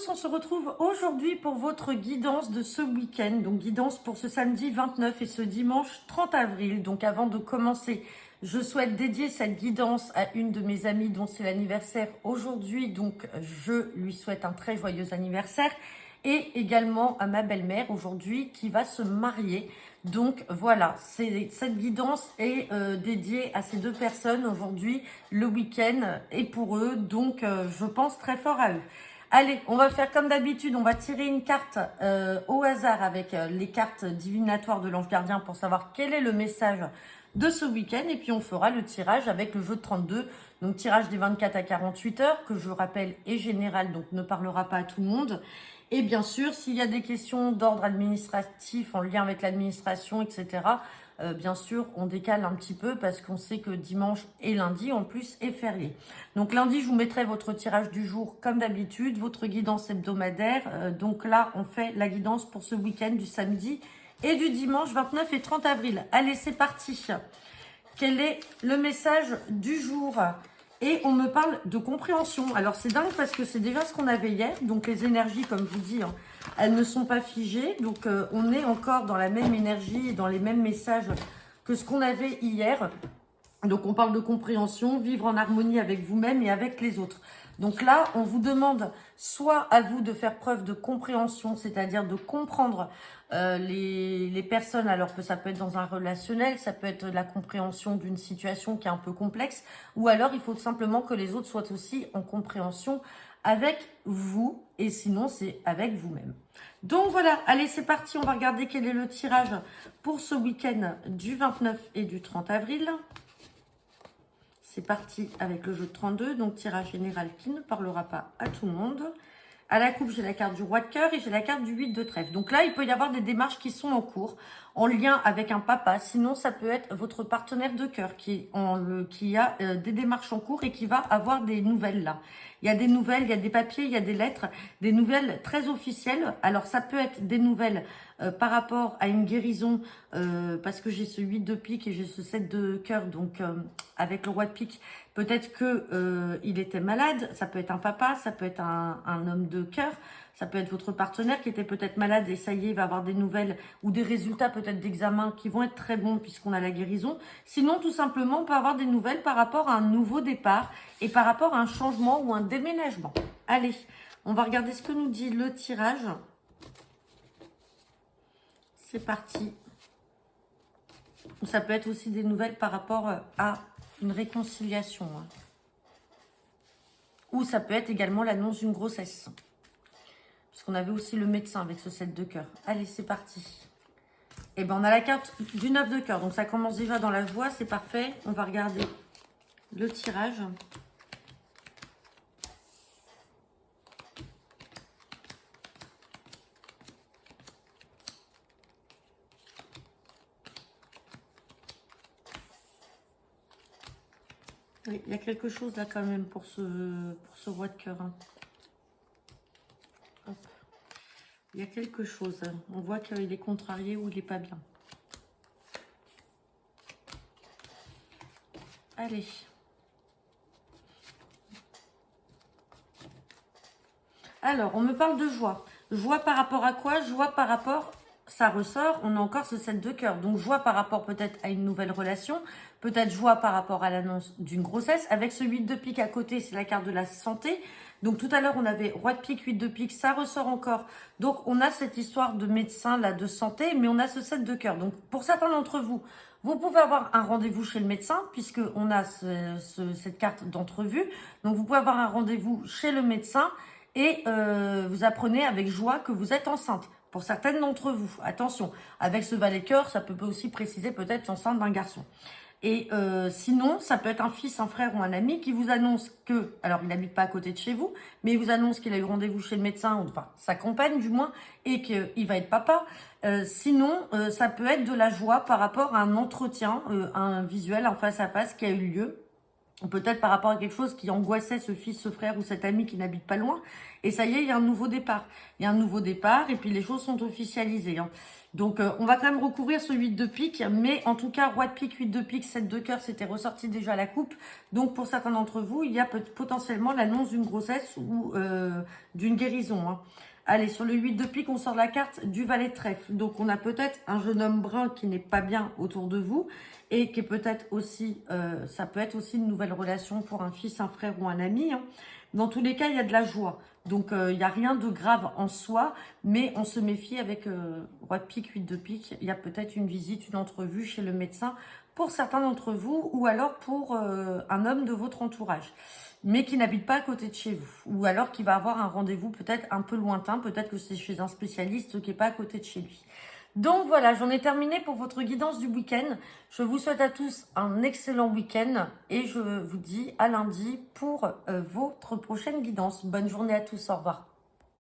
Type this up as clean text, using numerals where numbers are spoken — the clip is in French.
tous, on se retrouve aujourd'hui pour votre guidance de ce week-end, donc guidance pour ce samedi 29 et ce dimanche 30 avril. Donc avant de commencer, je souhaite dédier cette guidance à une de mes amies dont c'est l'anniversaire aujourd'hui, donc je lui souhaite un très joyeux anniversaire, et également à ma belle-mère aujourd'hui qui va se marier. Donc voilà, cette guidance est dédiée à ces deux personnes aujourd'hui, le week-end, et pour eux, donc je pense très fort à eux. Allez, on va faire comme d'habitude, on va tirer une carte au hasard avec les cartes divinatoires de l'ange gardien pour savoir quel est le message de ce week-end. Et puis on fera le tirage avec le jeu de 32, donc tirage des 24 à 48 heures, que je rappelle est général, donc ne parlera pas à tout le monde. Et bien sûr, s'il y a des questions d'ordre administratif en lien avec l'administration, etc., bien sûr, on décale un petit peu parce qu'on sait que dimanche et lundi, en plus, est férié. Donc lundi, je vous mettrai votre tirage du jour comme d'habitude, votre guidance hebdomadaire. Donc là, on fait la guidance pour ce week-end du samedi et du dimanche 29 et 30 avril. Allez, c'est parti. Quel est le message du jour ? Et on me parle de compréhension. Alors c'est dingue parce que c'est déjà ce qu'on avait hier. Donc les énergies, comme je vous dis, hein, elles ne sont pas figées. Donc on est encore dans la même énergie et dans les mêmes messages que ce qu'on avait hier. Donc on parle de compréhension, vivre en harmonie avec vous-même et avec les autres. Donc là, on vous demande soit à vous de faire preuve de compréhension, c'est-à-dire de comprendre les personnes, alors que ça peut être dans un relationnel, ça peut être la compréhension d'une situation qui est un peu complexe, ou alors il faut tout simplement que les autres soient aussi en compréhension avec vous, et sinon c'est avec vous-même. Donc voilà, allez c'est parti, on va regarder quel est le tirage pour ce week-end du 29 et du 30 avril. C'est parti avec le jeu de 32, donc tirage général qui ne parlera pas à tout le monde. À la coupe, j'ai la carte du roi de cœur et j'ai la carte du 8 de trèfle. Donc là, il peut y avoir des démarches qui sont en cours, en lien avec un papa. Sinon, ça peut être votre partenaire de cœur qui a des démarches en cours et qui va avoir des nouvelles là. Il y a des nouvelles, il y a des papiers, il y a des lettres, des nouvelles très officielles. Alors, ça peut être des nouvelles par rapport à une guérison, parce que j'ai ce 8 de pique et j'ai ce 7 de cœur, donc avec le roi de pique, peut-être que il était malade, ça peut être un papa, ça peut être un homme de cœur, ça peut être votre partenaire qui était peut-être malade et ça y est, il va avoir des nouvelles ou des résultats peut-être d'examen qui vont être très bons puisqu'on a la guérison. Sinon, tout simplement, on peut avoir des nouvelles par rapport à un nouveau départ et par rapport à un changement ou un déménagement. Allez, on va regarder ce que nous dit le tirage. C'est parti. Ça peut être aussi des nouvelles par rapport à une réconciliation. Hein. Ou ça peut être également l'annonce d'une grossesse. Parce qu'on avait aussi le médecin avec ce 7 de cœur. Allez, c'est parti. Et ben on a la carte du 9 de cœur. Donc ça commence déjà dans la joie, c'est parfait. On va regarder le tirage. Oui, il y a quelque chose là quand même pour ce roi de cœur. Hein. Hop. Il y a quelque chose. Hein. On voit qu'il est contrarié ou il n'est pas bien. Allez. Alors, on me parle de joie. Joie par rapport à quoi? Joie par rapport... Ça ressort, on a encore ce 7 de cœur. Donc, joie par rapport peut-être à une nouvelle relation. Peut-être joie par rapport à l'annonce d'une grossesse. Avec ce 8 de pique à côté, c'est la carte de la santé. Donc, tout à l'heure, on avait roi de pique, 8 de pique. Ça ressort encore. Donc, on a cette histoire de médecin, là, de santé. Mais on a ce 7 de cœur. Donc, pour certains d'entre vous, vous pouvez avoir un rendez-vous chez le médecin. Puisqu'on a cette carte d'entrevue. Donc, vous pouvez avoir un rendez-vous chez le médecin. Et vous apprenez avec joie que vous êtes enceinte. Pour certaines d'entre vous, attention, avec ce valet cœur, ça peut aussi préciser peut-être l'enceinte d'un garçon. Et sinon, ça peut être un fils, un frère ou un ami qui vous annonce que, alors il n'habite pas à côté de chez vous, mais il vous annonce qu'il a eu rendez-vous chez le médecin, enfin sa compagne du moins, et qu'il va être papa. Sinon, ça peut être de la joie par rapport à un entretien, un visuel en face à face qui a eu lieu. Peut-être par rapport à quelque chose qui angoissait ce fils, ce frère ou cet ami qui n'habite pas loin. Et ça y est, il y a un nouveau départ. Il y a un nouveau départ et puis les choses sont officialisées. Hein. Donc, on va quand même recouvrir ce 8 de pique, mais en tout cas, roi de pique, 8 de pique, 7 de cœur, c'était ressorti déjà à la coupe. Donc, pour certains d'entre vous, il y a potentiellement l'annonce d'une grossesse ou d'une guérison. Hein. Allez, sur le 8 de pique, on sort la carte du valet de trèfle. Donc, on a peut-être un jeune homme brun qui n'est pas bien autour de vous et qui est peut-être aussi, ça peut être aussi une nouvelle relation pour un fils, un frère ou un ami. Hein. Dans tous les cas, il y a de la joie. Donc, il n'y a rien de grave en soi, mais on se méfie avec roi de pique, 8 de pique. Il y a peut-être une visite, une entrevue chez le médecin pour certains d'entre vous ou alors pour un homme de votre entourage, mais qui n'habite pas à côté de chez vous. Ou alors qui va avoir un rendez-vous peut-être un peu lointain, peut-être que c'est chez un spécialiste qui n'est pas à côté de chez lui. Donc voilà, j'en ai terminé pour votre guidance du week-end. Je vous souhaite à tous un excellent week-end et je vous dis à lundi pour votre prochaine guidance. Bonne journée à tous, au revoir.